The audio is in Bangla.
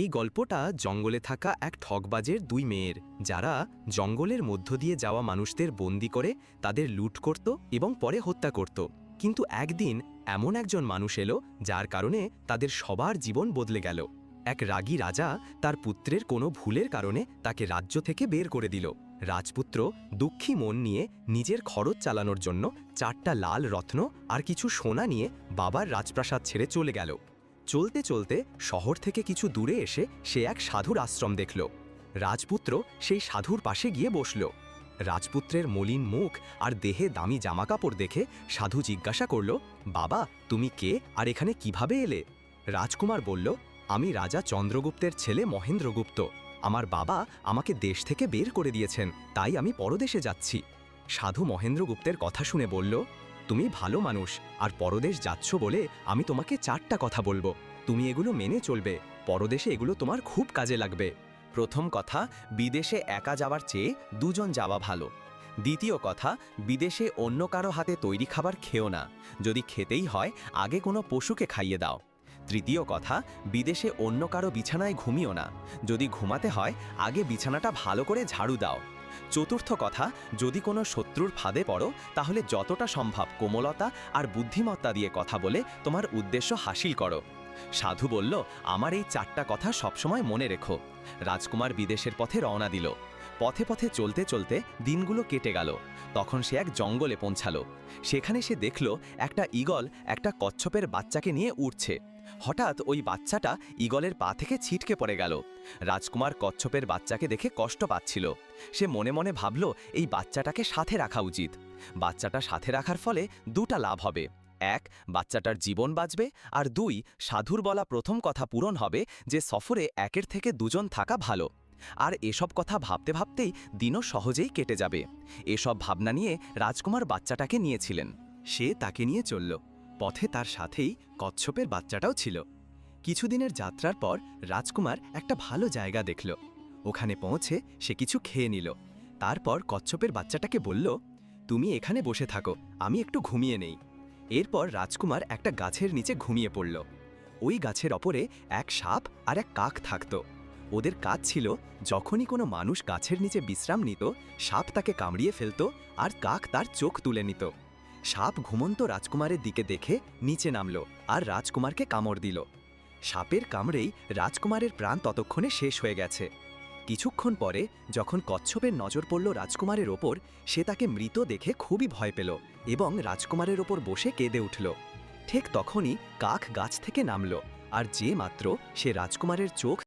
এই গল্পটা জঙ্গলে থাকা এক ঠকবাজের দুই মেয়ের, যারা জঙ্গলের মধ্য দিয়ে যাওয়া মানুষদের বন্দি করে তাদের লুট করত এবং পরে হত্যা করত। কিন্তু একদিন এমন একজন মানুষ এলো যার কারণে তাদের সবার জীবন বদলে গেল। এক রাগী রাজা তার পুত্রের কোনো ভুলের কারণে তাকে রাজ্য থেকে বের করে দিল। রাজপুত্র দুঃখী মন নিয়ে নিজের খরচ চালানোর জন্য 4টা লাল রত্ন আর কিছু সোনা নিয়ে বাবার রাজপ্রাসাদ ছেড়ে চলে গেল। চলতে চলতে শহর থেকে কিছু দূরে এসে সে এক সাধুর আশ্রম দেখল। রাজপুত্র সেই সাধুর পাশে গিয়ে বসল। রাজপুত্রের মলিন মুখ আর দেহে দামি জামাকাপড় দেখে সাধু জিজ্ঞাসা করল, বাবা, তুমি কে আর এখানে কিভাবে এলে? রাজকুমার বলল, আমি রাজা চন্দ্রগুপ্তের ছেলে মহেন্দ্রগুপ্ত। আমার বাবা আমাকে দেশ থেকে বের করে দিয়েছেন, তাই আমি পরদেশে যাচ্ছি। সাধু মহেন্দ্রগুপ্তের কথা শুনে বলল, তুমি ভালো মানুষ আর পরদেশ যাচ্ছ বলে আমি তোমাকে 4টা কথা বলবো। তুমি এগুলো মেনে চলবে, পরদেশে এগুলো তোমার খুব কাজে লাগবে। প্রথম কথা, বিদেশে একা যাওয়ার চেয়ে দুজন যাওয়া ভালো। দ্বিতীয় কথা, বিদেশে অন্য কারো হাতে তৈরি খাবার খেও না, যদি খেতেই হয় আগে কোনো পশুকে খাইয়ে দাও। তৃতীয় কথা, বিদেশে অন্য কারো বিছানায় ঘুমিও না, যদি ঘুমাতে হয় আগে বিছানাটা ভালো করে ঝাড়ু দাও। চতুর্থ কথা, যদি কোনো শত্রুর ফাঁদে পড়ো তাহলে যতটা সম্ভব কোমলতা আর বুদ্ধিমত্তা দিয়ে কথা বলে তোমার উদ্দেশ্য হাসিল করো। সাধু বলল, আমার এই 4টা কথা সবসময় মনে রেখো। রাজকুমার বিদেশের পথে রওনা দিল। পথে পথে চলতে চলতে দিনগুলো কেটে গেল। তখন সে এক জঙ্গলে পৌঁছালো। সেখানে সে দেখল একটা ঈগল একটা কচ্ছপের বাচ্চাকে নিয়ে উড়ছে। হঠাৎ ওই বাচ্চাটা ঈগলের পা থেকে ছিটকে পড়ে গেল। রাজকুমার কচ্ছপের বাচ্চাকে দেখে কষ্ট পাচ্ছিল। সে মনে মনে ভাবল, এই বাচ্চাটাকে সাথে রাখা উচিত। বাচ্চাটা সাথে রাখার ফলে 2টা লাভ হবে। 1, বাচ্চাটার জীবন বাঁচবে, আর 2, সাধুর বলা প্রথম কথা পূরণ হবে যে সফরে একের থেকে 2জন থাকা ভালো। আর এসব কথা ভাবতে ভাবতেই দিনও সহজেই কেটে যাবে। এসব ভাবনা নিয়ে রাজকুমার বাচ্চাটাকে নিয়েছিলেন। সে তাকে নিয়ে চলল। পথে তার সাথেই কচ্ছপের বাচ্চাটাও ছিল। কিছুদিনের যাত্রার পর রাজকুমার একটা ভালো জায়গা দেখল। ওখানে পৌঁছে সে কিছু খেয়ে নিল। তারপর কচ্ছপের বাচ্চাটাকে বলল, তুমি এখানে বসে থাকো, আমি একটু ঘুমিয়ে নেই। এরপর রাজকুমার একটা গাছের নিচে ঘুমিয়ে পড়ল। ওই গাছের ওপরে এক সাপ আর এক কাক থাকত। ওদের কাজ ছিল, যখনই কোনো মানুষ গাছের নিচে বিশ্রাম নিত, সাপ তাকে কামড়িয়ে ফেলত আর কাক তার চোখ তুলে নিত। সাপ ঘুমন্ত রাজকুমারের দিকে দেখে নিচে নামল আর রাজকুমারকে কামড় দিল। সাপের কামড়েই রাজকুমারের প্রাণ ততক্ষণে শেষ হয়ে গেছে। কিছুক্ষণ পরে যখন কচ্ছপের নজর পড়ল রাজকুমারের ওপর, সে তাকে মৃত দেখে খুবই ভয় পেল এবং রাজকুমারের ওপর বসে কেঁদে উঠল। ঠিক তখনই কাক গাছ থেকে নামল আর যে মাত্র সে রাজকুমারের চোখ